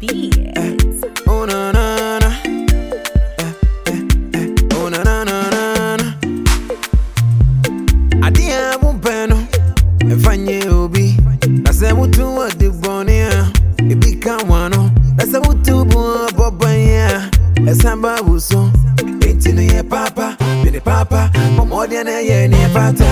beats. Oh na na na. Oh na na na na. Adia bumpeno. Efanye obi. Na se mutu wa de bonia. Ebi kan wano. Na se mutu bu bobanya. Esamba buso. Enti ne ye papa. Me de papa. Momodi na ye ne pata.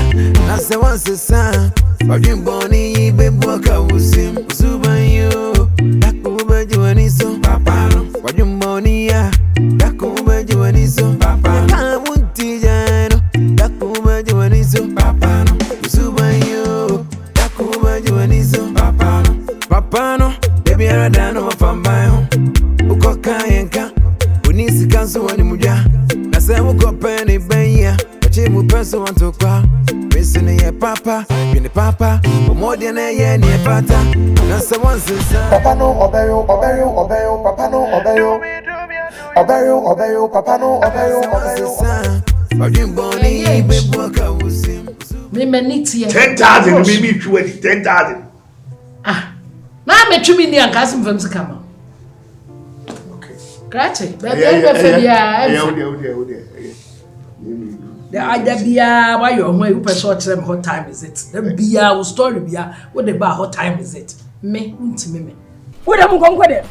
Na se wanse sa. Wajin boni be boka usim. Usubanyo. Dakuba juaniso. Papa no. Wajin boni ya. Dakuba juaniso. Papa no. Munti jano. Dakuba juaniso. Papa no. Usubanyo. Dakuba juaniso. Papa no. Papa no. Baby aradano wafambayo. Ukoka yenka. Unisi kansu wani muja. Nase uko peni benya. Wachimu peso wantokwa. Missing ye papa, bini papa. Umodi na ye ni pata. Nase wansisa. Papa no obeyo, papa no obeyo. Obeyo, papa no obeyo. Wajimboni bebuaka usim. Me meniti 10,000 maybe 10,000. Ah. Na me tumi ni anka sim fam sikama. Okay. Grazie. Be febia. The idea why you when you person tell me what time is it? Them bia wo story bia what the bar what time is it? Me ntimi me. Wo da mu konko de.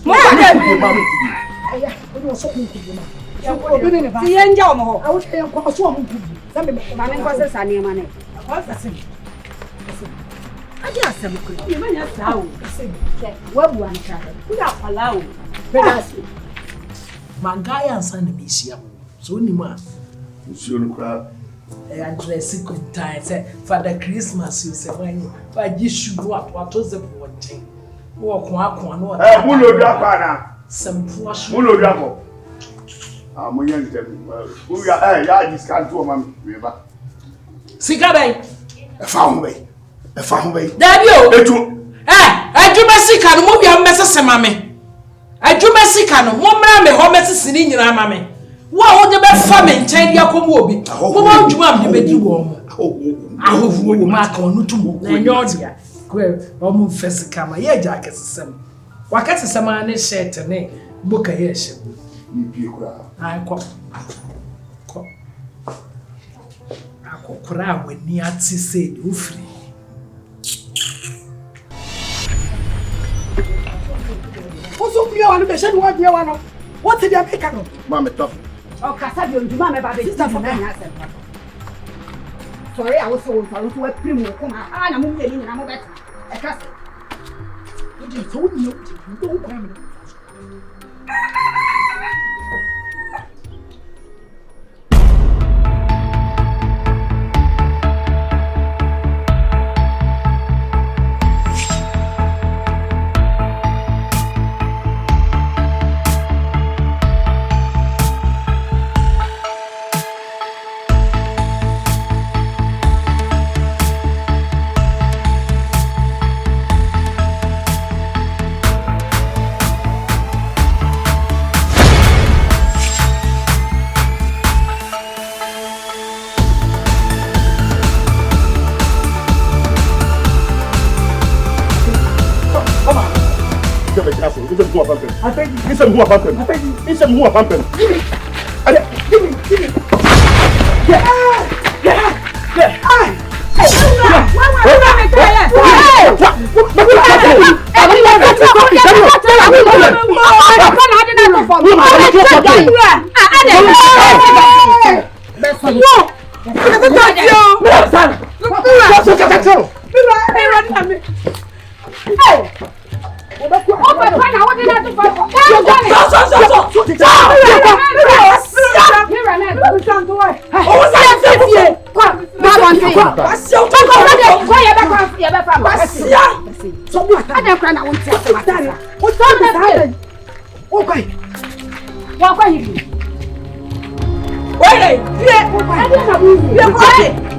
Mo da bi. Aya, wo so ku ku ma. Obi ni ba. Ti yenja o mo ho. Awo te ko so mo ku. Na me ba ne ko se sa ne ma ne. Ko sa sim. Aja asem ku. Me ma nya sa o. Wa bu an ka. Ku da kwala o. Be da si. Magaya san na bi sia mo. So ni ma. You no crowd. Address good time say Father Christmas you say when fa gishu what was the point wo kon no Mu lo dra pa na. Sempo aso Mu lo dra ko. Mo yan dem. Wo ya discount o ma me ba. Sika bay E fa ho bay. Dabi o Etu. Adwuma sika no mo bia mmese ma me. Adwuma sika no mo mra me ho mese sini nyina ma me. Wo de be fa me nchen dia komo obi mo ma dwuma am de bedi wo mo ahofu wo ma ka onu tum na enyo dia kwe o mo fese kama ye ja kesesem wakesesem ane shirt ne boka ye hye Ni pie kura. ai ko akokura wani ati se de ofri Oso bia wa no be hye no bia wa no. What did you make no? Ma me top. O kasa bi onduma me ba be sister for me nya asem. Sorry, I was so we prim wo kuma. Na mo ye ni na mo beta. E kasa. odi so ni o do kwa me I beg you. Listen, who are I beg you. Listen, who are Give me. Yeah.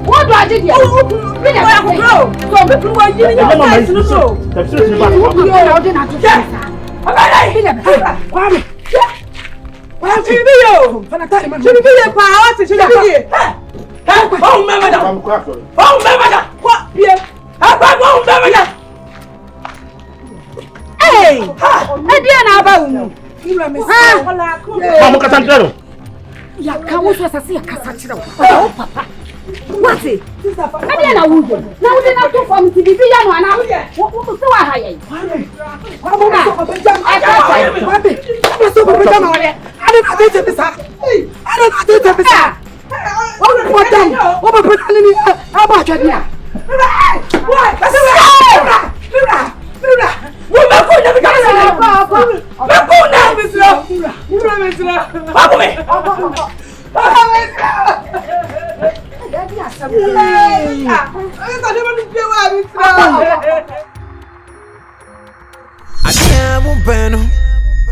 What do I do here? Hey! na me Mama katantero. ya kawo so asase ya kasa kire wo papa wati ade na wujo na to form ti bibi ya no ana wo so wa ha ye kwamo na so be jam aka so be jam ore ade na te bisa ade na te bisa wo ko dam wo be pata ni aba twadia why Luna wo ma ko na bi ka se ma ko na bi se Papo me. Adia bumpeno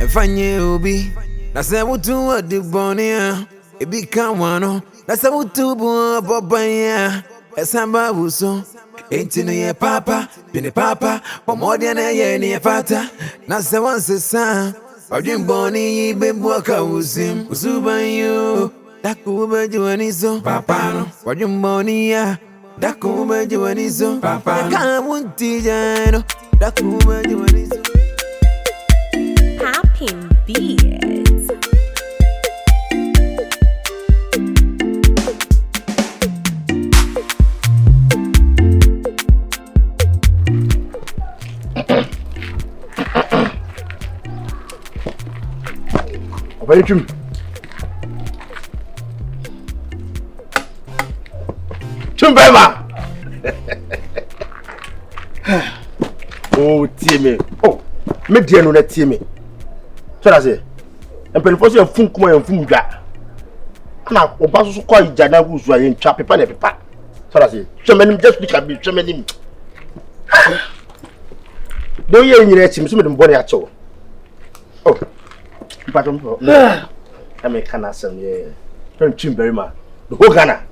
efanye obi na se wutu adibonia ebi kan wano na se wutu bu bobanya esamba buso entino ye papa bine papa omodia na ye ni fata na se wansesa Ojimboni bebuaka usim usubanyo dakuba jiwanizo papano Ojimboni ya dakuba jiwanizo papano Kamunti jano dakuba jiwanizo Happy Beats. Vai time. Chumbema. Oh, time. Oh, me dia no na time. So that say. Empelifo so fun kuma fun dwa. Na oba so kwa ijana guzu ayen twa pepa na pepa. So that say. Chemeni just look at me, chemeni. Do ye nyire chim so me dem bone acho. Oh. Pardon. I mean, can I say, yeah, don't chim very much. The whole Ghana.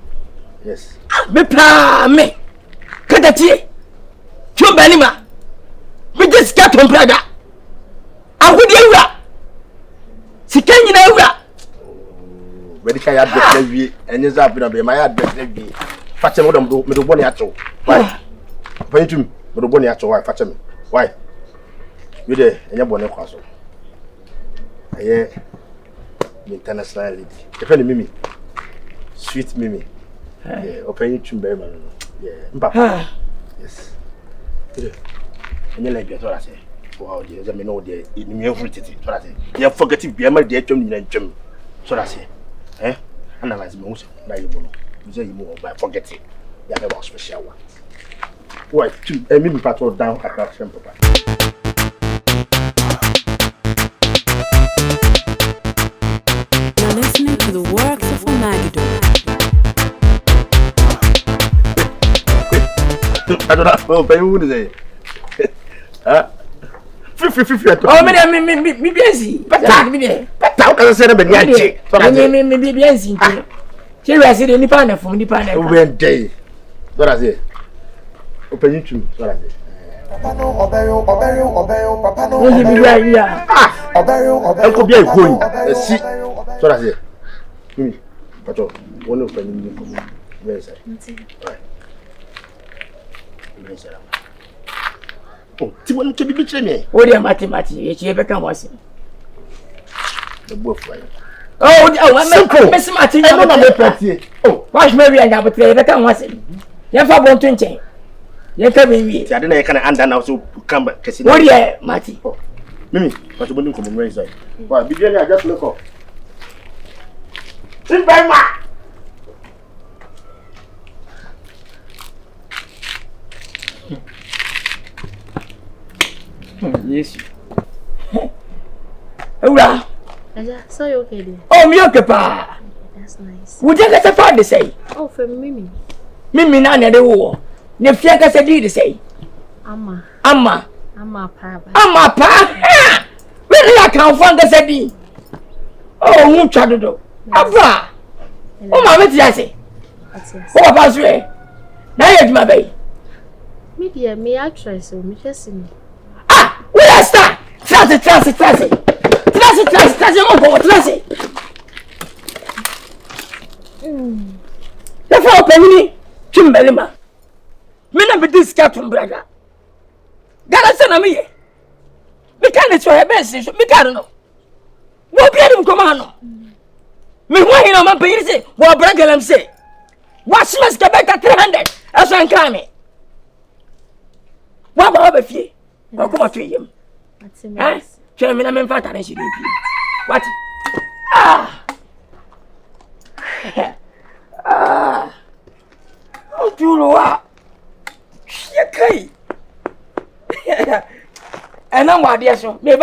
Yes. Me pa me. Kadati. Chumba nima. Me just get on brother. I would you. Sikeni na ura. Where can I address you? And is up in my address. Fetch him with the bonny at all. Why? When you with the bonny at all, why fetch him? Why? You there and your bonnet castle. Yeah, international lady. If any Mimi, sweet Mimi. Yeah, open you chumber man. Yeah, Papa. Yes. And you like what I say. Wow, dear, I know the in your fruity. So I say, you forget to be a dear chum in chum. So I say, eh? Analyze most like you know. You say you move by forget it. You have a special one. Why, Mimi patrol down at that Papa. Listening to the works of Magidor. I don't know, but who is it? Huh? Oh, me busy. But me there. How can I say that? Me busy. She was in the panel from the panel. When day. What I say? Open YouTube. What I say? Papa no obey, Papa no Only be right here. obey. Uncle be going. See. What I say? Me. But one open YouTube. Where is it? Right. Where is it? Oh, Timon to be between me. What are mathematics? You ever come was The both way. Oh, simple. Miss Martin, I don't know. Oh, watch Mary and Abbott. Ever come was it? You have about 20. You come in. I didn't can under now so come back. What are Marty? Mimi, but you wouldn't come where is it? Why, beginning I just look up. Simple. Yes. Ura. So you okay there? Oh, me okay pa. That's nice. Would you get a fan to say? Oh, for Mimi. Mimi na na de wo. Ne fia ka se di de say. Amma pa. Amma pa. Really I can find the say di. Oh, mu twa dodo. Abra. Oh, ma me ti ase. Oh, papa swe. Na ye djuma bay. Me dear, me actress o me chesing. Ah, we are star. Trase. Oh, go trase. The for penny. Chimbelima. Me na be this cat from brother. Gala sana me. Me can't show her best. Me can't know. What be him command? Me why you know man pay say, what break them say. What must get back 300? As one crime. What about a fee? What come to him? Eh? Tell me, I'm in front of you. What? Ah! Ah! Oh, you know what? Okay. And I'm what, yes, maybe.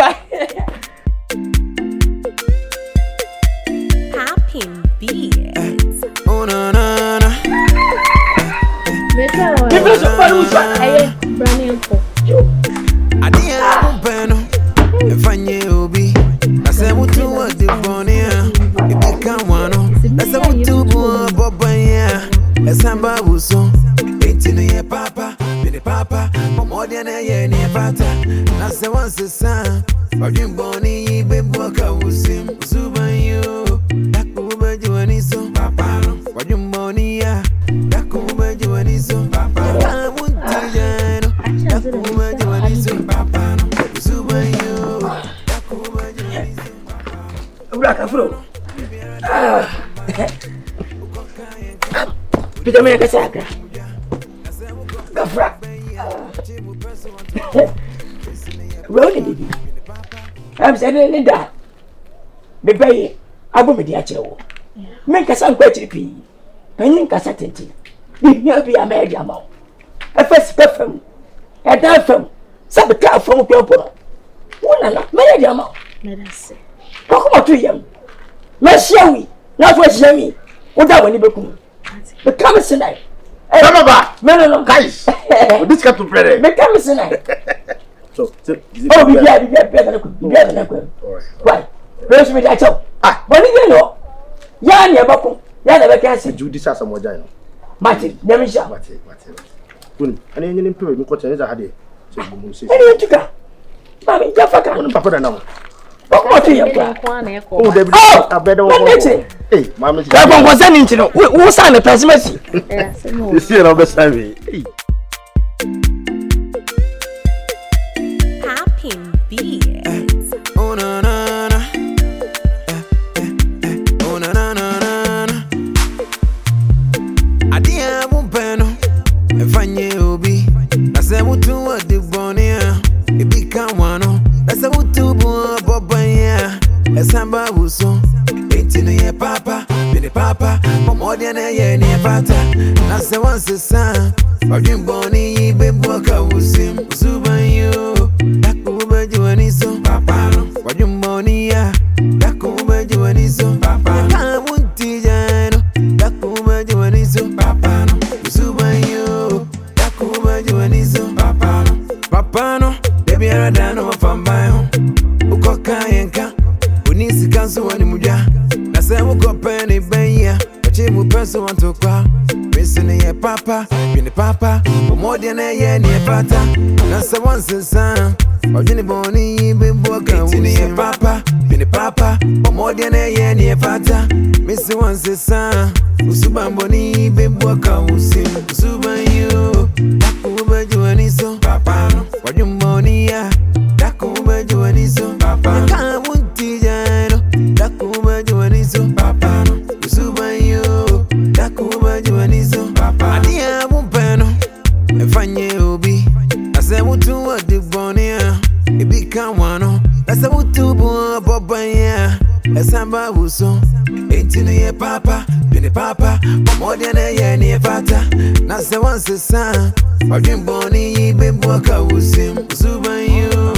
Popping beats. Oh, no, no, no. I didn't open if I knew be. I said, what you want the bonnie? If you can't want to, that's what you do, Boba. As I'm Babuso, 18 year papa, Billy Papa, more than a year near Pata. That's the one's the son. But you bonnie, baby, walk out with him. Zuba you, that over you and his son, Papa. What you bonnie, that over you and his son, Papa. I want to that over you and his son, Papa. Zuba you, that over you and his son. Black Afro. Peter America Saga. Gafra. Rolling. I'm saying that. The bay, I will be the actual. Make us unquestioned pea. I think I said it. You be a major amount. A first perfume. A diaphragm. Sabotage from people. One and a major amount. Let us say. Come to him. Let's show me. Not what you mean. What I want to become. But come tonight. Come back. No, Guys. This got to pray. But come tonight. So, Oh, be better. Why? Where's me that up? Ah, what do you know? Yan, ya bakum. Ya never can say. Judy has some more dino. Martin, never shall. Mate. And then you put me quarters I had it. Any you took her. Mammy, Jaffa, Papa now. what to you? Oh, David, I better What say? Hey, Mamma, That was an inch. Who signed the pessimism? you see another time. Popping beats. Oh, no, no, no. Oh, no, no, no, no. I didn't open if I knew be. I said, what you want the bonnie? If you can't want to, that's what you want, Boba. As I'm Babuso, 18 year papa, Billy Papa, more than a year near Pata. That's the one's the son. But you bonnie, baby, walk out with him. Zuba you, that over you and his son, Papa. What you bonnie, that over you and his son, Papa. I want to that over you and his son, Papa. Zuba you, that over you and his son, Papa. Papa, no, baby, I don't know if I'm by home. Ukoka Unisi kansu wani muja Nase uko peni benya Wachimu pesu wantu kwa Misi ni ye papa Bini papa Umodi ane ye ni ye pata Nase wansi san Wajini boni ibe mboka Iti ni ye papa Bini papa Umodi ane ye ni ye pata Misi wansi san Usuba mboni ibe mboka usim Usuba yu Daku ube juwa niso Papa Wajumboni ya Daku ube juwa niso Papa Kamunti jano Daku ube juwa niso Papa Usuba yu Daku ube juwa niso Papa Adia mumpeno Efanye ubi Ase mutu wa dibonia Ibika wano Ase mutu buwa boba ya Esamba uso 18 ye papa Bini papa Pamoja na ye ni fata Nase wansi san Wajimboni ibe mwaka usim Usuba yu